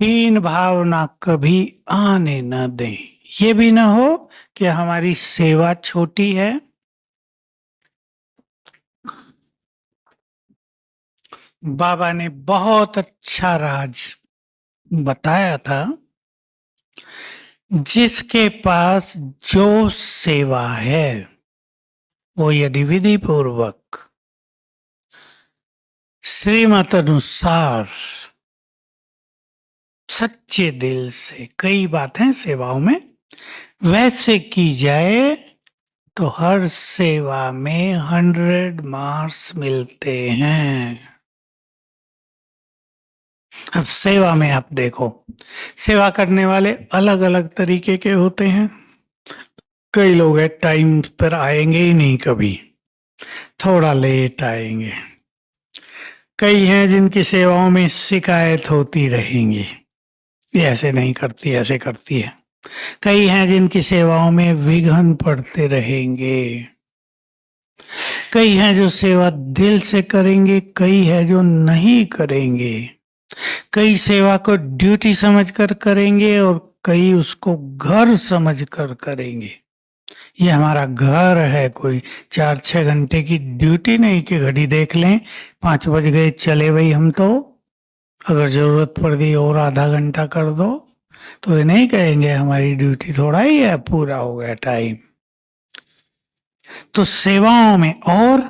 हीन भावना कभी आने न दें। ये भी ना हो कि हमारी सेवा छोटी है। बाबा ने बहुत अच्छा राज बताया था। जिसके पास जो सेवा है वो यदि विधि पूर्वक श्रीमत अनुसार सच्चे दिल से, कई बातें सेवाओं में वैसे की जाए तो हर सेवा में 100 मार्क्स मिलते हैं। अब सेवा में आप देखो, सेवा करने वाले अलग अलग तरीके के होते हैं। कई लोग है टाइम पर आएंगे ही नहीं, कभी थोड़ा लेट आएंगे। कई हैं जिनकी सेवाओं में शिकायत होती रहेंगी, ये ऐसे नहीं करती, ऐसे करती है। कई हैं जिनकी सेवाओं में विघ्न पड़ते रहेंगे। कई हैं जो सेवा दिल से करेंगे, कई है जो नहीं करेंगे। कई सेवा को ड्यूटी समझकर करेंगे और कई उसको घर समझकर करेंगे। ये हमारा घर है, कोई 4-6 घंटे की ड्यूटी नहीं कि घड़ी देख लें 5 बज गए चले भाई हम तो, अगर जरूरत पड़ गई और आधा घंटा कर दो। तो ये नहीं कहेंगे हमारी ड्यूटी थोड़ा ही है, पूरा हो गया टाइम। तो सेवाओं में और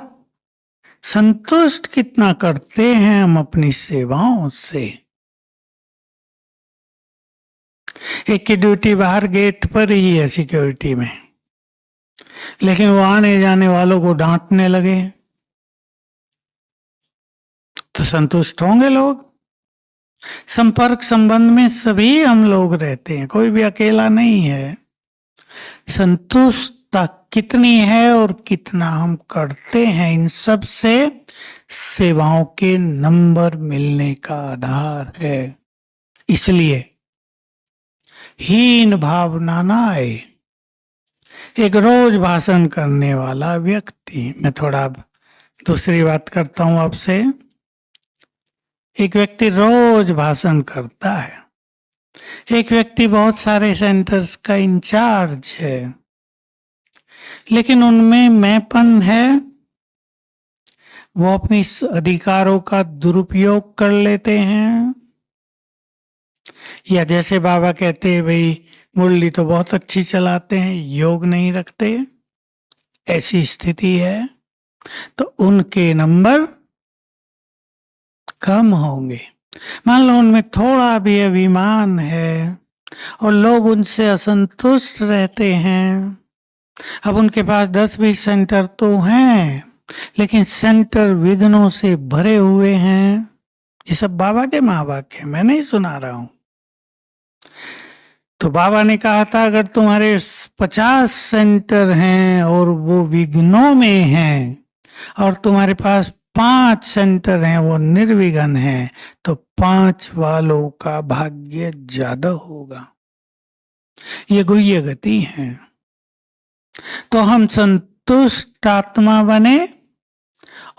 संतुष्ट कितना करते हैं हम अपनी सेवाओं से। एक की ड्यूटी बाहर गेट पर ही है सिक्योरिटी में, लेकिन वो आने जाने वालों को डांटने लगे तो संतुष्ट होंगे लोग। संपर्क संबंध में सभी हम लोग रहते हैं, कोई भी अकेला नहीं है। संतुष्टता कितनी है और कितना हम करते हैं, इन सब से सेवाओं के नंबर मिलने का आधार है। इसलिए हीन भावना ना आए। एक रोज भाषण करने वाला व्यक्ति, मैं थोड़ा दूसरी बात करता हूं आपसे। एक व्यक्ति रोज भाषण करता है, एक व्यक्ति बहुत सारे सेंटर्स का इंचार्ज है, लेकिन उनमें मैंपन है, वो अपनी अधिकारों का दुरुपयोग कर लेते हैं। या जैसे बाबा कहते हैं भाई मुरली तो बहुत अच्छी चलाते हैं, योग नहीं रखते, ऐसी स्थिति है तो उनके नंबर कम होंगे। मान लो उनमें थोड़ा भी अभिमान है और लोग उनसे असंतुष्ट रहते हैं। अब उनके पास 10-20 सेंटर तो हैं, लेकिन सेंटर विघ्नों से भरे हुए हैं। ये सब बाबा के महावाक्य है, मैं नहीं सुना रहा हूं। तो बाबा ने कहा था अगर तुम्हारे 50 सेंटर हैं और वो विघ्नों में हैं, और तुम्हारे पास 5 सेंटर हैं वो निर्विघ्न हैं, तो 5 वालों का भाग्य ज्यादा होगा। ये गुह्य गति है। तो हम संतुष्ट आत्मा बने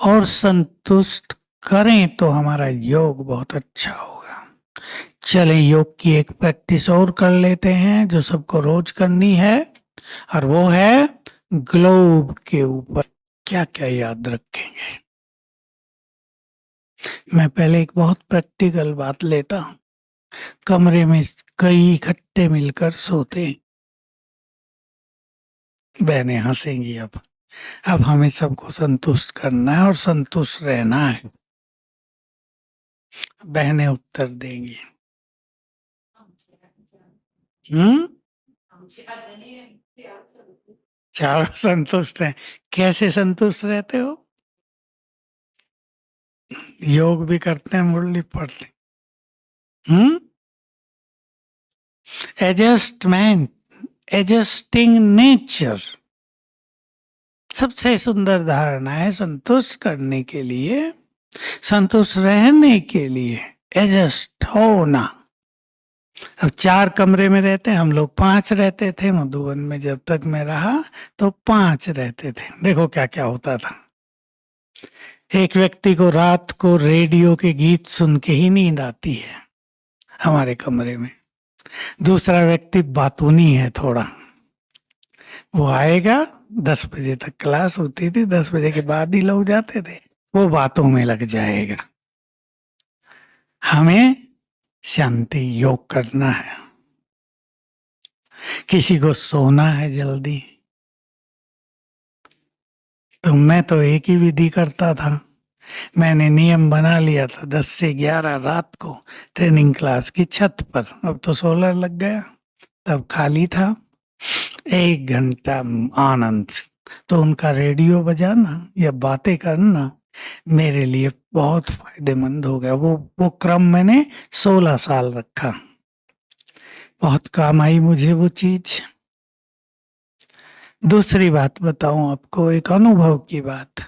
और संतुष्ट करें तो हमारा योग बहुत अच्छा होगा। चलें योग की एक प्रैक्टिस और कर लेते हैं जो सबको रोज करनी है, और वो है ग्लोब के ऊपर क्या क्या याद रखेंगे। मैं पहले एक बहुत प्रैक्टिकल बात लेता हूं। कमरे में कई इकट्ठे मिलकर सोते हैं, बहनें हंसेंगी। अब हमें सबको संतुष्ट करना है और संतुष्ट रहना है। बहनें उत्तर देंगी। चार संतुष्ट हैं। कैसे संतुष्ट रहते हो? योग भी करते हैं, मुरली पढ़ते हैं। एडजस्टमेंट, एडजस्टिंग नेचर सबसे सुंदर धारणा है संतुष्ट करने के लिए, संतुष्ट रहने के लिए एडजस्ट होना। अब 4 कमरे में रहते हैं, हम लोग 5 रहते थे मधुबन में, जब तक मैं रहा तो 5 रहते थे। देखो क्या क्या होता था। एक व्यक्ति को रात को रेडियो के गीत सुन के ही नींद आती है, हमारे कमरे में। दूसरा व्यक्ति बातूनी है थोड़ा, वो आएगा, 10 बजे तक क्लास होती थी, 10 बजे के बाद ही लोग जाते थे, वो बातों में लग जाएगा। हमें शांति योग करना है, किसी को सोना है जल्दी। तो मैं तो एक ही विधि करता था, मैंने नियम बना लिया था 10 से 11 रात को ट्रेनिंग क्लास की छत पर। अब तो सोलर लग गया, तब खाली था। 1 घंटा आनंद। तो उनका रेडियो बजाना या बातें करना मेरे लिए बहुत फायदेमंद हो गया। वो क्रम मैंने 16 साल रखा, बहुत काम आई मुझे वो चीज। दूसरी बात बताऊं आपको, एक अनुभव की बात।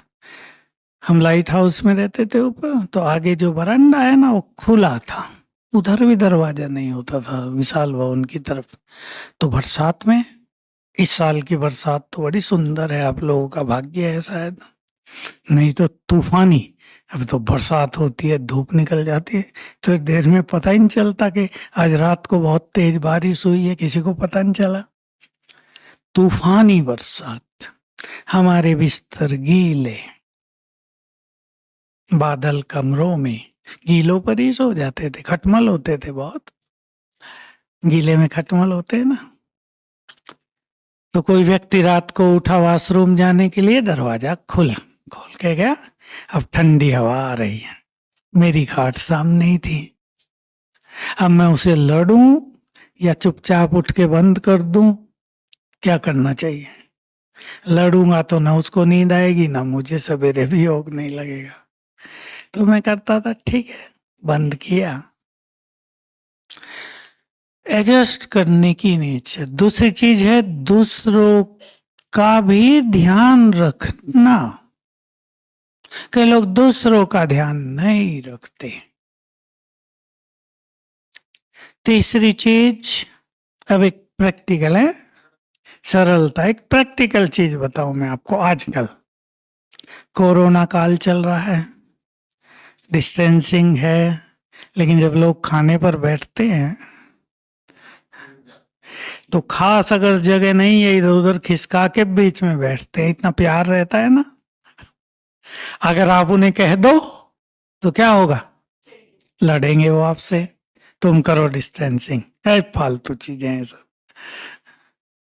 हम लाइट हाउस में रहते थे ऊपर, तो आगे जो बरामदा है ना वो खुला था, उधर भी दरवाजा नहीं होता था विशाल भवन की तरफ। तो बरसात में, इस साल की बरसात तो बड़ी सुंदर है, आप लोगों का भाग्य है शायद, नहीं तो तूफानी। अब तो बरसात होती है, धूप निकल जाती है, तो देर में पता ही नहीं चलता कि आज रात को बहुत तेज बारिश हुई है, किसी को पता नहीं चला। तूफानी बरसात, हमारे बिस्तर गीले, बादल कमरों में, गीलों पर ही सो जाते थे, खटमल होते थे बहुत, गीले में खटमल होते हैं ना। तो कोई व्यक्ति रात को उठा वॉशरूम जाने के लिए, दरवाजा खुला, खोल के गया। अब ठंडी हवा आ रही है, मेरी खाट सामने ही थी। अब मैं उसे लड़ूं या चुपचाप उठ के बंद कर दूं, क्या करना चाहिए? लड़ूंगा तो ना उसको नींद आएगी, ना मुझे सवेरे भी योग नहीं लगेगा। तो मैं करता था, ठीक है, बंद किया। एडजस्ट करने की नेचर। दूसरी चीज है दूसरों का भी ध्यान रखना। कई लोग दूसरों का ध्यान नहीं रखते। तीसरी चीज, अब एक प्रैक्टिकल है, सरलता। एक प्रैक्टिकल चीज बताऊं मैं आपको। आजकल कोरोना काल चल रहा है, डिस्टेंसिंग है, लेकिन जब लोग खाने पर बैठते हैं तो खास अगर जगह नहीं है, इधर उधर खिसका के बीच में बैठते हैं, इतना प्यार रहता है ना। अगर आप उन्हें कह दो तो क्या होगा? लड़ेंगे वो आपसे। तुम करो डिस्टेंसिंग, है फालतू चीजें हैं सब।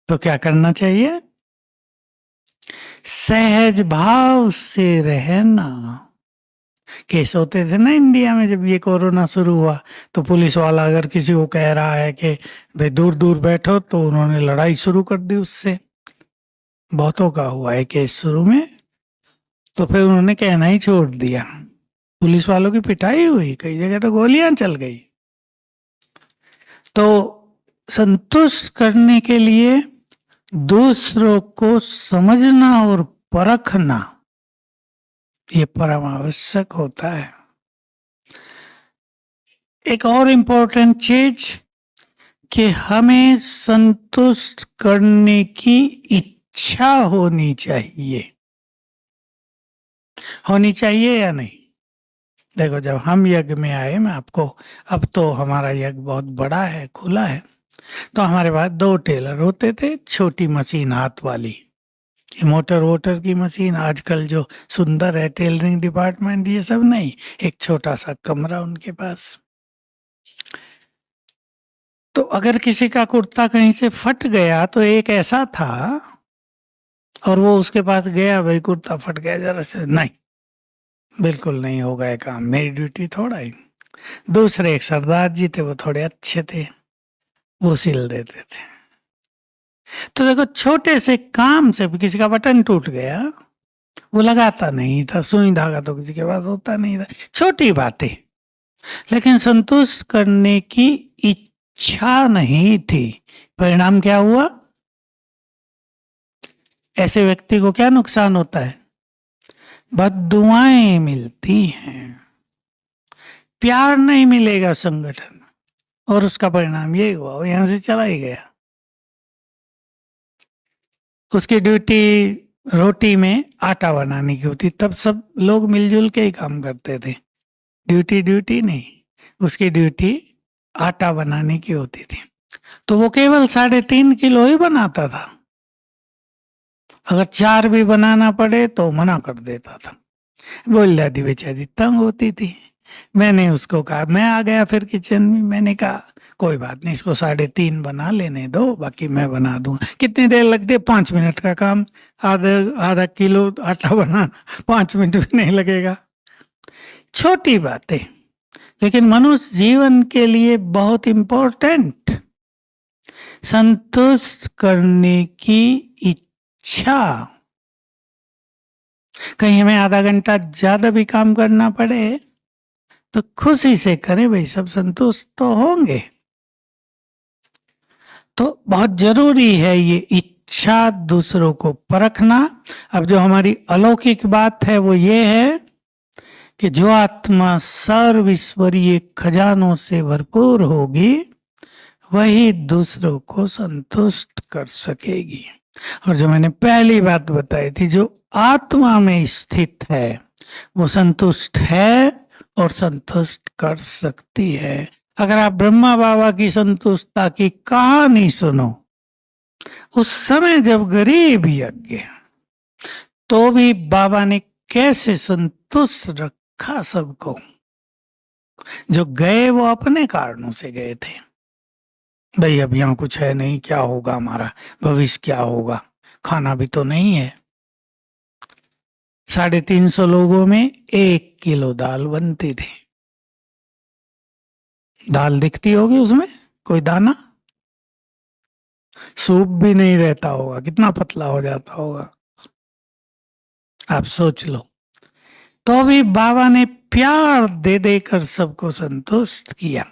तो क्या करना चाहिए? सहज भाव से रहना। केस होते थे ना इंडिया में, जब ये कोरोना शुरू हुआ तो पुलिस वाला अगर किसी को कह रहा है कि भाई दूर दूर बैठो, तो उन्होंने लड़ाई शुरू कर दी उससे। बहुतों का हुआ है केस शुरू में, तो फिर उन्होंने कहना ही छोड़ दिया। पुलिस वालों की पिटाई हुई, कई जगह तो गोलियां चल गई। तो संतुष्ट करने के लिए दूसरों को समझना और परखना, ये परम आवश्यक होता है। एक और इम्पोर्टेंट चीज कि हमें संतुष्ट करने की इच्छा होनी चाहिए। होनी चाहिए या नहीं? देखो, जब हम यज्ञ में आए, मैं आपको, अब तो हमारा यज्ञ बहुत बड़ा है, खुला है, तो हमारे पास 2 टेलर होते थे, छोटी मशीन हाथ वाली। ये मोटर वोटर की मशीन आजकल जो सुंदर है, टेलरिंग डिपार्टमेंट, ये सब नहीं, एक छोटा सा कमरा उनके पास। तो अगर किसी का कुर्ता कहीं से फट गया, तो एक ऐसा था, और वो उसके पास गया, भाई कुर्ता फट गया जरा से, नहीं, बिल्कुल नहीं होगा ये काम, मेरी ड्यूटी थोड़ा ही। दूसरे एक सरदार जी थे, वो थोड़े अच्छे थे, वो सिल देते थे। तो देखो, छोटे से काम से भी, किसी का बटन टूट गया, वो लगाता नहीं था, सुई धागा तो किसी के पास होता नहीं था, छोटी बातें। लेकिन संतुष्ट करने की इच्छा नहीं थी। परिणाम क्या हुआ? ऐसे व्यक्ति को क्या नुकसान होता है? बद्दुआएं मिलती हैं, प्यार नहीं मिलेगा संगठन, और उसका परिणाम यही हुआ, वो यहां से चला ही गया। उसकी ड्यूटी रोटी में आटा बनाने की होती, तब सब लोग मिलजुल के ही काम करते थे। ड्यूटी ड्यूटी नहीं, उसकी ड्यूटी आटा बनाने की होती थी, तो वो केवल 3.5 किलो ही बनाता था। अगर 4 भी बनाना पड़े तो मना कर देता था। बोल दादी बेचारी तंग होती थी। मैंने उसको कहा, मैं आ गया फिर किचन में, मैंने कहा कोई बात नहीं, इसको 3.5 बना लेने दो, बाकी मैं बना दूंगा। कितनी देर लगती है? 5 मिनट का काम। आधा आधा किलो आटा बनाना 5 मिनट भी नहीं लगेगा। छोटी बातें, लेकिन मनुष्य जीवन के लिए बहुत इंपॉर्टेंट। संतुष्ट करने की इच्छा। कहीं हमें आधा घंटा ज्यादा भी काम करना पड़े तो खुशी से करें भाई, सब संतुष्ट तो होंगे। तो बहुत जरूरी है ये इच्छा, दूसरों को परखना। अब जो हमारी अलौकिक बात है वो ये है कि जो आत्मा सर्व ईश्वरीय खजानों से भरपूर होगी वही दूसरों को संतुष्ट कर सकेगी। और जो मैंने पहली बात बताई थी, जो आत्मा में स्थित है वो संतुष्ट है और संतुष्ट कर सकती है। अगर आप ब्रह्मा बाबा की संतुष्टता की कहानी सुनो, उस समय जब गरीब यज्ञ, तो भी बाबा ने कैसे संतुष्ट रखा सबको। जो गए वो अपने कारणों से गए थे, भाई अब यहाँ कुछ है नहीं, क्या होगा हमारा भविष्य, क्या होगा, खाना भी तो नहीं है। 350 लोगों में 1 किलो दाल बनती थी। दाल दिखती होगी उसमें, कोई दाना, सूप भी नहीं रहता होगा, कितना पतला हो जाता होगा, आप सोच लो। तो भी बाबा ने प्यार दे देकर सबको संतुष्ट किया।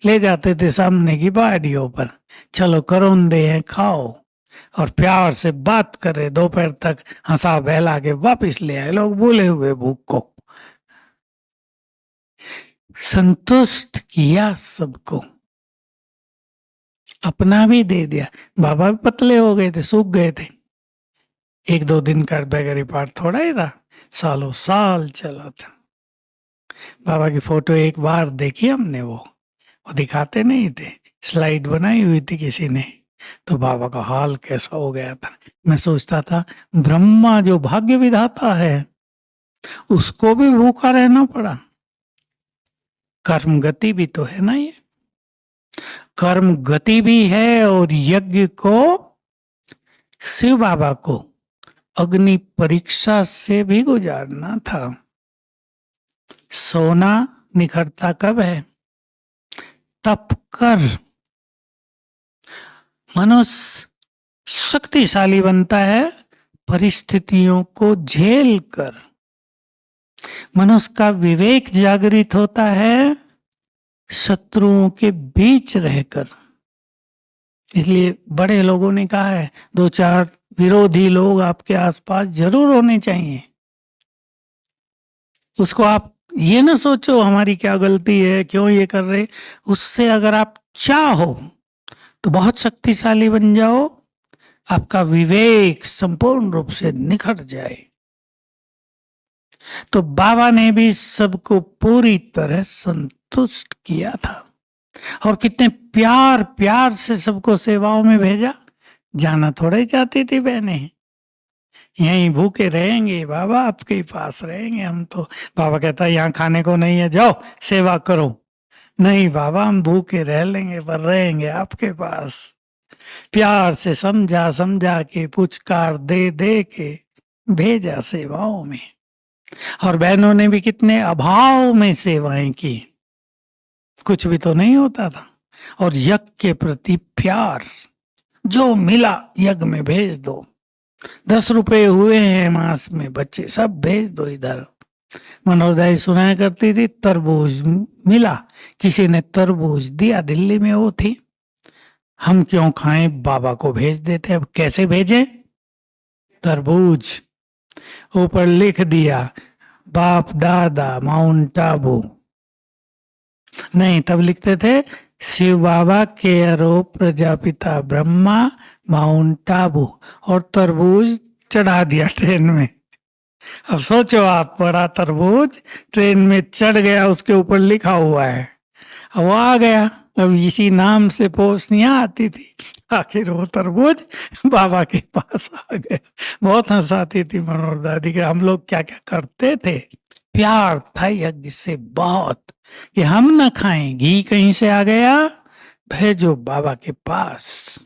ले जाते थे सामने की पहाड़ियों पर, चलो करोंदे हैं खाओ, और प्यार से बात करे, दोपहर तक हंसा बहला के वापिस ले आए लोग भूले हुए भूख को। संतुष्ट किया सबको, अपना भी दे दिया। बाबा भी पतले हो गए थे, सूख गए थे। 1-2 दिन का बैगरी पार्ट थोड़ा ही था, सालों साल चला था। बाबा की फोटो एक बार देखी हमने, वो दिखाते नहीं थे, स्लाइड बनाई हुई थी किसी ने, तो बाबा का हाल कैसा हो गया था। मैं सोचता था ब्रह्मा जो भाग्य विधाता है उसको भी भूखा रहना पड़ा। कर्म गति भी तो है ना, ये कर्म गति भी है। और यज्ञ को, शिव बाबा को अग्नि परीक्षा से भी गुजारना था। सोना निखरता कब है? तप कर। मनुष्य शक्तिशाली बनता है परिस्थितियों को झेल कर। मनुष्य का विवेक जागृत होता है शत्रुओं के बीच रहकर। इसलिए बड़े लोगों ने कहा है 2-4 विरोधी लोग आपके आसपास जरूर होने चाहिए। उसको आप ये ना सोचो हमारी क्या गलती है, क्यों ये कर रहे। उससे अगर आप चाहो तो बहुत शक्तिशाली बन जाओ, आपका विवेक संपूर्ण रूप से निखर जाए। तो बाबा ने भी सबको पूरी तरह संतुष्ट किया था, और कितने प्यार प्यार से सबको सेवाओं में भेजा। जाना थोड़ा ही चाहती थी बहनें, यहीं भूखे रहेंगे बाबा, आपके ही पास रहेंगे हम तो। बाबा कहता है यहाँ खाने को नहीं है, जाओ सेवा करो। नहीं बाबा, हम भूखे रह लेंगे पर रहेंगे आपके पास। प्यार से समझा समझा के, पुचकार दे दे के भेजा सेवाओं में। और बहनों ने भी कितने अभाव में सेवाएं की, कुछ भी तो नहीं होता था। और यज्ञ के प्रति प्यार, जो मिला यज्ञ में भेज दो। 10 रुपए हुए हैं मास में बच्चे, सब भेज दो इधर। मनोदय सुनाया करती थी, तरबूज मिला, किसी ने तरबूज दिया, दिल्ली में वो थी। हम क्यों खाएं, बाबा को भेज देते। अब कैसे भेजें? तरबूज, ऊपर लिख दिया बाप दादा माउंट आबू। नहीं, तब लिखते थे Shiv Baba care of Prajapita Brahma Mount Abu, और तरबूज चढ़ा दिया ट्रेन में। अब सोचो आप, बड़ा तरबूज ट्रेन में चढ़ गया, उसके ऊपर लिखा हुआ है, अब वो आ गया। अब इसी नाम से पोस्टियां आती थी। आखिर वो तरबूज बाबा के पास आ गया। बहुत हंसाती थी मनोहर दादी के हम लोग क्या क्या करते थे। प्यार था यज्ञ से बहुत, कि हम ना खाएं, घी कहीं से आ गया भेजो बाबा के पास।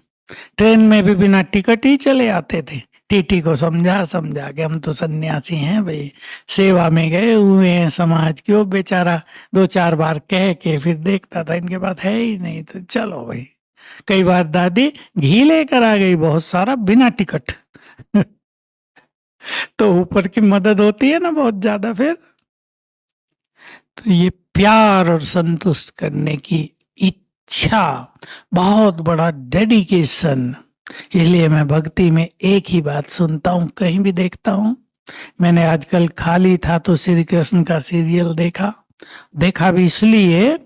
ट्रेन में भी बिना टिकट ही चले आते थे। टीटी को समझा समझा के, हम तो सन्यासी हैं भाई, सेवा में गए हुए हैं समाज के। वो बेचारा 2-4 बार कह के फिर देखता था इनके पास है ही नहीं, तो चलो भाई। कई बार दादी घी लेकर आ गई बहुत सारा बिना टिकट। तो ऊपर की मदद होती है ना बहुत ज्यादा फिर। तो ये प्यार और संतुष्ट करने की इच्छा, बहुत बड़ा डेडिकेशन। इसलिए मैं भक्ति में एक ही बात सुनता हूँ, कहीं भी देखता हूँ। मैंने आजकल खाली था तो श्री कृष्ण का सीरियल देखा। देखा भी इसलिए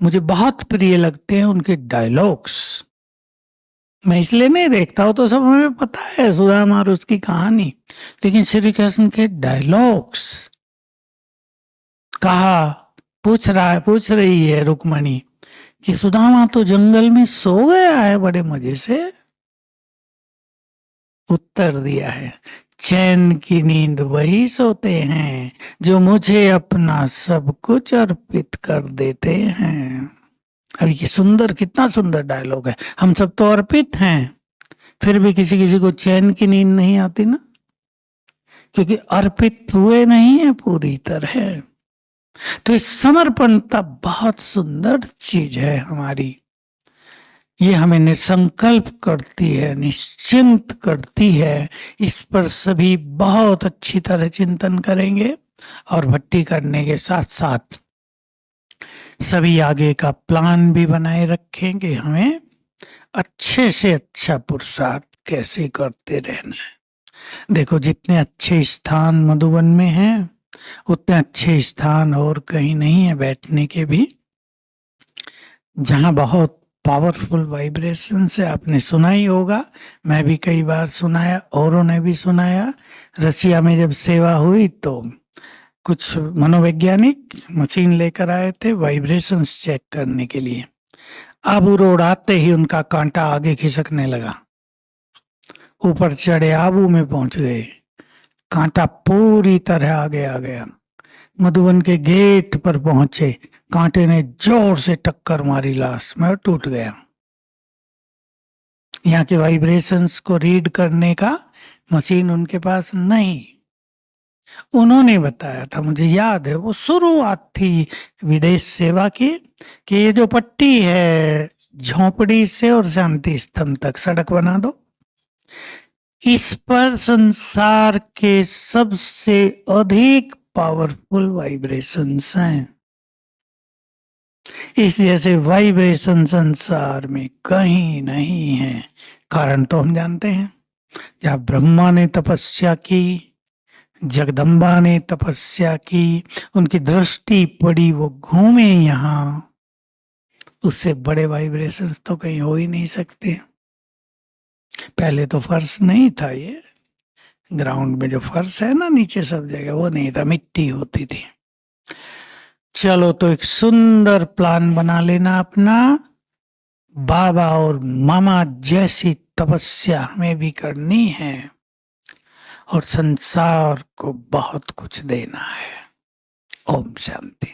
मुझे बहुत प्रिय लगते हैं उनके डायलॉग्स। मैं इसलिए नहीं देखता हूँ, तो सब हमें पता है सुदामा और उसकी कहानी, लेकिन श्री कृष्ण के डायलॉग्स। कहा, पूछ रही है रुक्मणी कि सुदामा तो जंगल में सो गया है बड़े मजे से। उत्तर दिया है, चैन की नींद वही सोते हैं जो मुझे अपना सब कुछ अर्पित कर देते हैं। अब ये सुंदर, कितना सुंदर डायलॉग है। हम सब तो अर्पित हैं, फिर भी किसी किसी को चैन की नींद नहीं आती ना, क्योंकि अर्पित हुए नहीं है पूरी तरह। तो इस समर्पणता बहुत सुंदर चीज है हमारी। ये हमें निसंकल्प करती है, निश्चिंत करती है। इस पर सभी बहुत अच्छी तरह चिंतन करेंगे और भट्टी करने के साथ साथ सभी आगे का प्लान भी बनाए रखेंगे। हमें अच्छे से अच्छा पुरुषार्थ कैसे करते रहना है। देखो, जितने अच्छे स्थान मधुबन में हैं उतने अच्छे स्थान और कहीं नहीं है बैठने के भी, जहां बहुत पावरफुल वाइब्रेशन से। आपने सुना ही होगा, मैं भी कई बार सुनाया, औरों ने भी सुनाया। रसिया में जब सेवा हुई तो कुछ मनोवैज्ञानिक मशीन लेकर आए थे वाइब्रेशंस चेक करने के लिए। आबू रोड आते ही उनका कांटा आगे खिसकने लगा। ऊपर चढ़े, आबू में पहुंच गए, कांटा पूरी तरह आगे आ गया। मधुबन के गेट पर पहुंचे, कांटे ने जोर से टक्कर मारी लाश में और टूट गया। यहाँ के वाइब्रेशंस को रीड करने का मशीन उनके पास नहीं। उन्होंने बताया था, मुझे याद है, वो शुरुआत थी विदेश सेवा की, कि ये जो पट्टी है झोपड़ी से और शांति स्तंभ तक सड़क बना दो, इस पर संसार के सबसे अधिक पावरफुल वाइब्रेशंस हैं। इस जैसे वाइब्रेशन संसार में कहीं नहीं है। कारण तो हम जानते हैं, जहाँ ब्रह्मा ने तपस्या की, जगदम्बा ने तपस्या की, उनकी दृष्टि पड़ी, वो घूमे यहाँ, उससे बड़े वाइब्रेशंस तो कहीं हो ही नहीं सकते। पहले तो फर्श नहीं था, ये ग्राउंड में जो फर्श है ना नीचे सब जगह, वो नहीं था, मिट्टी होती थी। चलो, तो एक सुंदर प्लान बना लेना अपना। बाबा और मामा जैसी तपस्या हमें भी करनी है और संसार को बहुत कुछ देना है। ओम शांति।